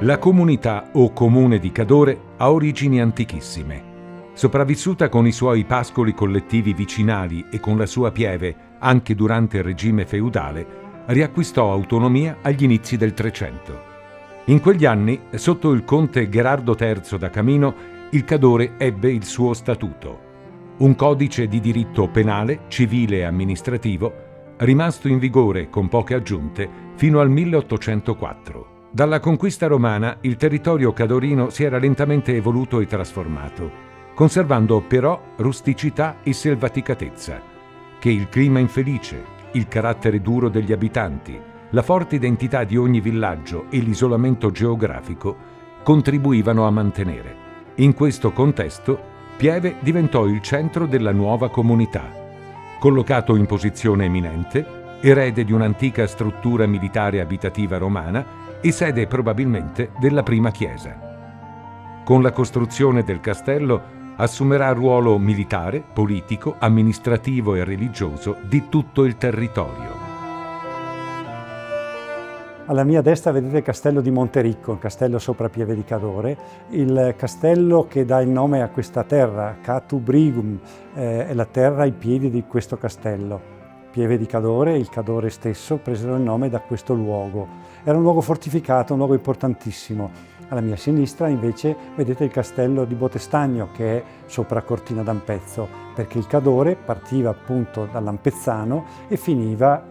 La comunità o comune di Cadore ha origini antichissime. Sopravvissuta con i suoi pascoli collettivi vicinali e con la sua pieve anche durante il regime feudale, riacquistò autonomia agli inizi del Trecento. In quegli anni, sotto il conte Gherardo III da Camino, il Cadore ebbe il suo statuto, un codice di diritto penale, civile e amministrativo, rimasto in vigore con poche aggiunte fino al 1804. Dalla conquista romana il territorio cadorino si era lentamente evoluto e trasformato, conservando però rusticità e selvaticatezza, che il clima infelice, il carattere duro degli abitanti, la forte identità di ogni villaggio e l'isolamento geografico contribuivano a mantenere. In questo contesto, Pieve diventò il centro della nuova comunità, collocato in posizione eminente, erede di un'antica struttura militare abitativa romana e sede probabilmente della prima chiesa. Con la costruzione del castello assumerà ruolo militare, politico, amministrativo e religioso di tutto il territorio. Alla mia destra vedete il castello di Montericco, il castello sopra Pieve di Cadore, il castello che dà il nome a questa terra, Catu Brigum, è la terra ai piedi di questo castello. Pieve di Cadore e il Cadore stesso presero il nome da questo luogo. Era un luogo fortificato, un luogo importantissimo. Alla mia sinistra invece vedete il castello di Botestagno che è sopra Cortina d'Ampezzo, perché il Cadore partiva appunto dall'Ampezzano e finiva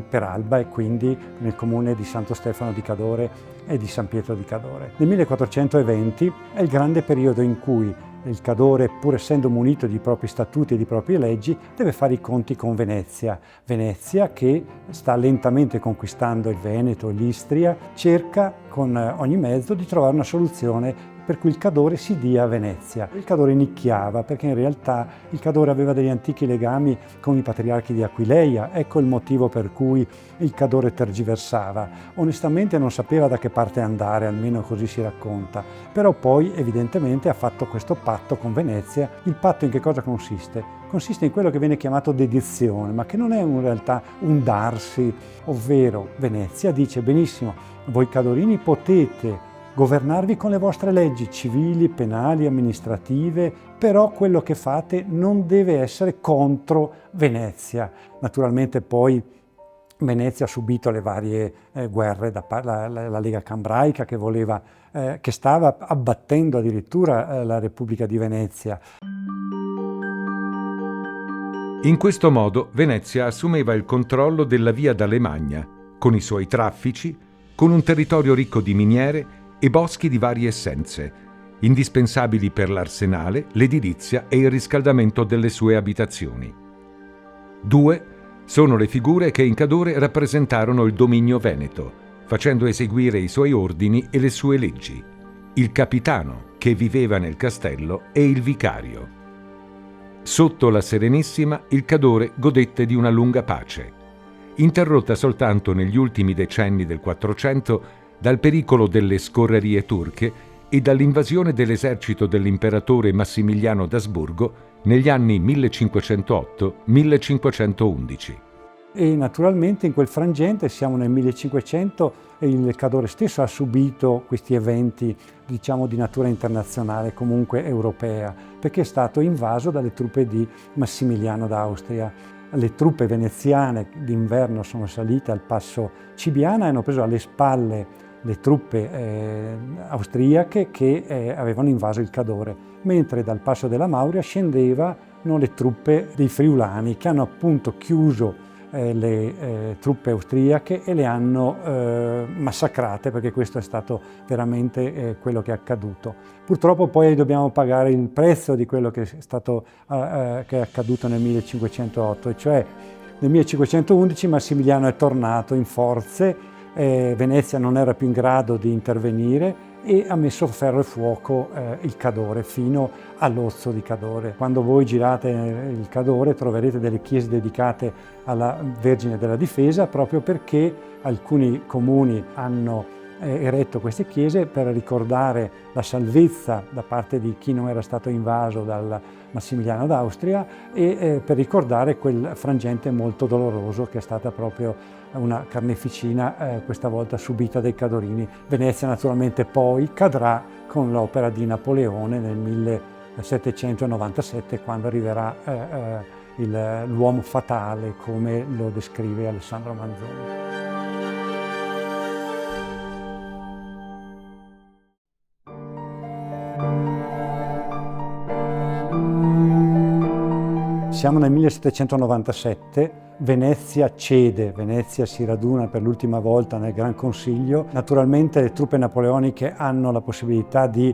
per Alba e quindi nel comune di Santo Stefano di Cadore e di San Pietro di Cadore. Nel 1420 è il grande periodo in cui il Cadore, pur essendo munito di propri statuti e di proprie leggi, deve fare i conti con Venezia. Venezia, che sta lentamente conquistando il Veneto e l'Istria, cerca con ogni mezzo di trovare una soluzione per cui il Cadore si dia a Venezia. Il Cadore nicchiava perché in realtà il Cadore aveva degli antichi legami con i patriarchi di Aquileia, ecco il motivo per cui il Cadore tergiversava. Onestamente non sapeva da che parte andare, almeno così si racconta, però poi evidentemente ha fatto questo patto con Venezia. Il patto in che cosa consiste? Consiste in quello che viene chiamato dedizione, ma che non è in realtà un darsi, ovvero Venezia dice benissimo, voi cadorini potete governarvi con le vostre leggi civili, penali, amministrative, però quello che fate non deve essere contro Venezia. Naturalmente poi Venezia ha subito le varie guerre la Lega Cambraica che stava abbattendo addirittura la Repubblica di Venezia. In questo modo Venezia assumeva il controllo della via d'Alemagna, con i suoi traffici, con un territorio ricco di miniere e boschi di varie essenze, indispensabili per l'arsenale, l'edilizia e il riscaldamento delle sue abitazioni. 2 sono le figure che in Cadore rappresentarono il dominio veneto, facendo eseguire i suoi ordini e le sue leggi: il capitano, che viveva nel castello, e il vicario. Sotto la Serenissima, il Cadore godette di una lunga pace, interrotta soltanto negli ultimi decenni del Quattrocento dal pericolo delle scorrerie turche e dall'invasione dell'esercito dell'imperatore Massimiliano d'Asburgo negli anni 1508-1511. E naturalmente in quel frangente, siamo nel 1500, e il Cadore stesso ha subito questi eventi, diciamo, di natura internazionale, comunque europea, perché è stato invaso dalle truppe di Massimiliano d'Austria. Le truppe veneziane d'inverno sono salite al passo Cibiana e hanno preso alle spalle le truppe austriache che avevano invaso il Cadore, mentre dal passo della Mauria scendevano le truppe dei friulani che hanno appunto chiuso le truppe austriache e le hanno massacrate, perché questo è stato veramente quello che è accaduto. Purtroppo poi dobbiamo pagare il prezzo di quello che è accaduto nel 1508, e cioè nel 1511 Massimiliano è tornato in forze, Venezia non era più in grado di intervenire e ha messo ferro e fuoco il Cadore fino all'Ozzo di Cadore. Quando voi girate il Cadore troverete delle chiese dedicate alla Vergine della Difesa, proprio perché alcuni comuni hanno eretto queste chiese per ricordare la salvezza da parte di chi non era stato invaso dal Massimiliano d'Austria e per ricordare quel frangente molto doloroso che è stata proprio una carneficina questa volta subita dai Cadorini. Venezia naturalmente poi cadrà con l'opera di Napoleone nel 1797, quando arriverà l'uomo fatale, come lo descrive Alessandro Manzoni. Siamo nel 1797, Venezia cede, Venezia si raduna per l'ultima volta nel Gran Consiglio. Naturalmente le truppe napoleoniche hanno la possibilità di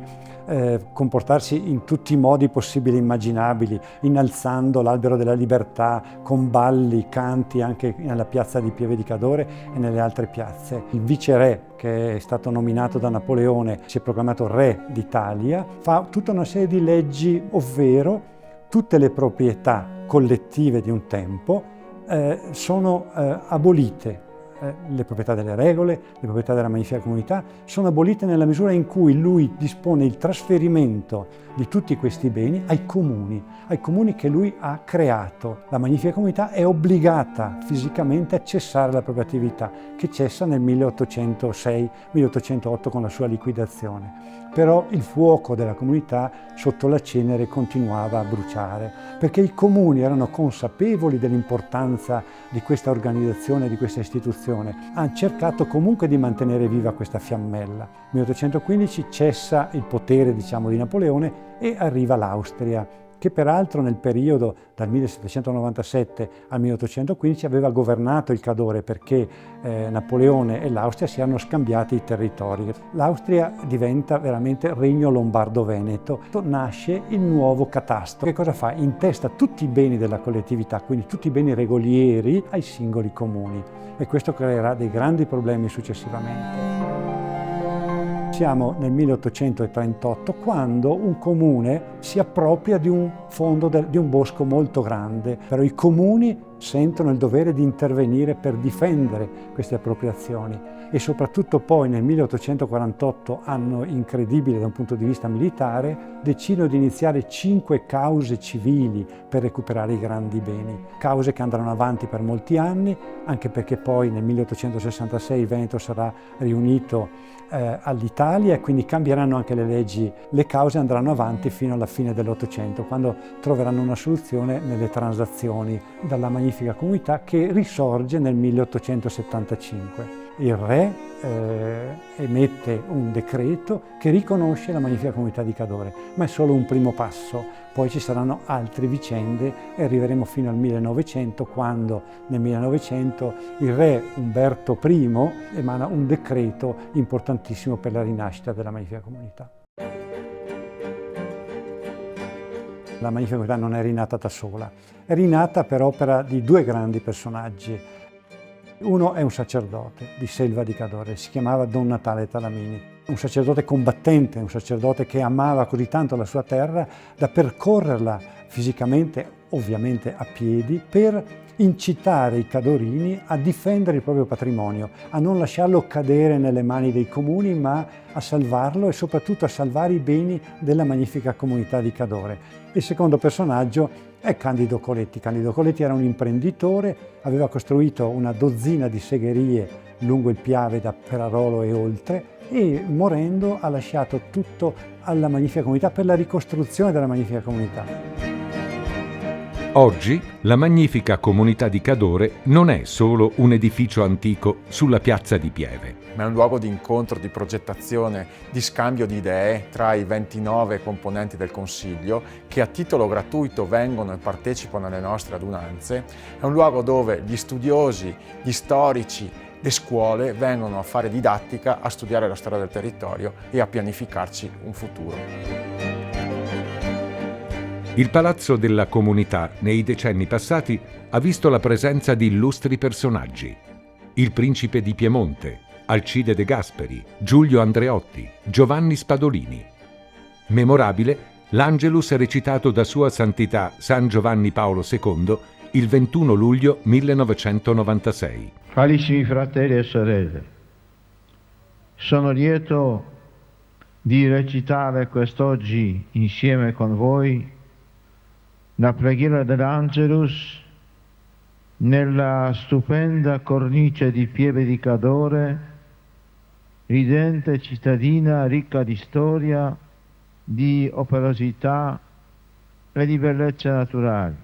comportarsi in tutti i modi possibili e immaginabili, innalzando l'albero della libertà con balli, canti anche nella piazza di Pieve di Cadore e nelle altre piazze. Il viceré, che è stato nominato da Napoleone, si è proclamato re d'Italia, fa tutta una serie di leggi, ovvero tutte le proprietà collettive di un tempo sono abolite. Le proprietà delle regole, le proprietà della Magnifica Comunità sono abolite nella misura in cui lui dispone il trasferimento di tutti questi beni ai comuni che lui ha creato. La Magnifica Comunità è obbligata fisicamente a cessare la propria attività, che cessa nel 1806-1808 con la sua liquidazione. Però il fuoco della comunità sotto la cenere continuava a bruciare, perché i comuni erano consapevoli dell'importanza di questa organizzazione, di questa istituzione. Hanno cercato comunque di mantenere viva questa fiammella. Nel 1815 cessa il potere, di Napoleone e arriva l'Austria, che peraltro nel periodo dal 1797 al 1815 aveva governato il Cadore, perché Napoleone e l'Austria si erano scambiati i territori. L'Austria diventa veramente regno lombardo-veneto. Nasce il nuovo catasto. Che cosa fa? Intesta tutti i beni della collettività, quindi tutti i beni regolieri, ai singoli comuni, e questo creerà dei grandi problemi successivamente. Siamo nel 1838, quando un comune si appropria di un fondo, di un bosco molto grande, però i comuni sentono il dovere di intervenire per difendere queste appropriazioni e soprattutto poi nel 1848, anno incredibile da un punto di vista militare, decidono di iniziare 5 cause civili per recuperare i grandi beni. Cause che andranno avanti per molti anni, anche perché poi nel 1866 il Veneto sarà riunito all'Italia e quindi cambieranno anche le leggi. Le cause andranno avanti fino alla fine dell'Ottocento, quando troveranno una soluzione nelle transazioni dalla Magnifica Comunità, che risorge nel 1875. Il re emette un decreto che riconosce la Magnifica Comunità di Cadore, ma è solo un primo passo. Poi ci saranno altre vicende e arriveremo fino al 1900, quando nel 1900 il re Umberto I emana un decreto importantissimo per la rinascita della Magnifica Comunità. La Magnifica Comunità non è rinata da sola, è rinata per opera di 2 grandi personaggi. Uno è un sacerdote di Selva di Cadore, si chiamava Don Natale Talamini, un sacerdote combattente, un sacerdote che amava così tanto la sua terra da percorrerla fisicamente, ovviamente a piedi, per incitare i cadorini a difendere il proprio patrimonio, a non lasciarlo cadere nelle mani dei comuni, ma a salvarlo e soprattutto a salvare i beni della Magnifica Comunità di Cadore. Il secondo personaggio è Candido Coletti. Candido Coletti era un imprenditore, aveva costruito una dozzina di segherie lungo il Piave da Perarolo e oltre, e morendo ha lasciato tutto alla Magnifica Comunità per la ricostruzione della Magnifica Comunità. Oggi la Magnifica Comunità di Cadore non è solo un edificio antico sulla piazza di Pieve, ma è un luogo di incontro, di progettazione, di scambio di idee tra i 29 componenti del Consiglio che a titolo gratuito vengono e partecipano alle nostre adunanze. È un luogo dove gli studiosi, gli storici, le scuole vengono a fare didattica, a studiare la storia del territorio e a pianificarci un futuro. Il Palazzo della Comunità nei decenni passati ha visto la presenza di illustri personaggi. Il Principe di Piemonte, Alcide De Gasperi, Giulio Andreotti, Giovanni Spadolini. Memorabile l'Angelus recitato da Sua Santità San Giovanni Paolo II il 21 luglio 1996. Carissimi fratelli e sorelle, Sono lieto di recitare quest'oggi insieme con voi la preghiera dell'Angelus nella stupenda cornice di Pieve di Cadore, ridente cittadina ricca di storia, di operosità e di bellezze naturali.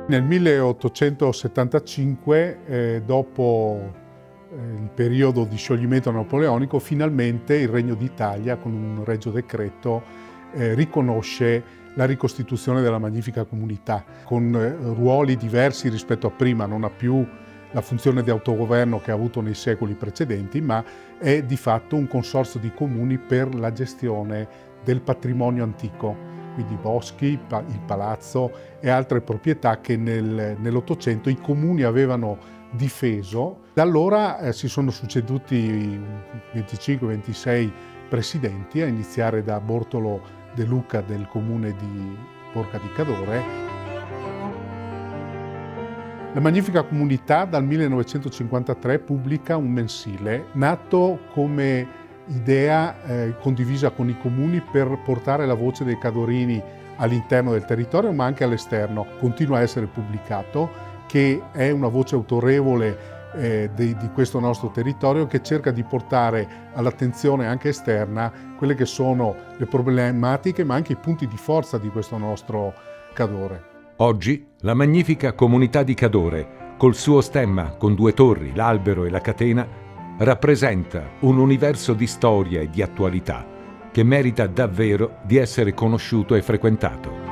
Nel 1875, dopo il periodo di scioglimento napoleonico, finalmente il Regno d'Italia, con un regio decreto, riconosce la ricostituzione della Magnifica Comunità, con ruoli diversi rispetto a prima. Non ha più la funzione di autogoverno che ha avuto nei secoli precedenti, ma è di fatto un consorzio di comuni per la gestione del patrimonio antico, quindi boschi, il palazzo e altre proprietà che nell'Ottocento i comuni avevano difeso. Da allora si sono succeduti 25-26 presidenti, a iniziare da Bortolo De Luca del comune di Borca di Cadore. La Magnifica Comunità dal 1953 pubblica un mensile nato come idea condivisa con i comuni per portare la voce dei cadorini all'interno del territorio ma anche all'esterno. Continua a essere pubblicato, che è una voce autorevole di questo nostro territorio, che cerca di portare all'attenzione anche esterna quelle che sono le problematiche ma anche i punti di forza di questo nostro Cadore. Oggi la magnifica comunità di Cadore, col suo stemma con 2 torri, l'albero e la catena, rappresenta un universo di storia e di attualità che merita davvero di essere conosciuto e frequentato.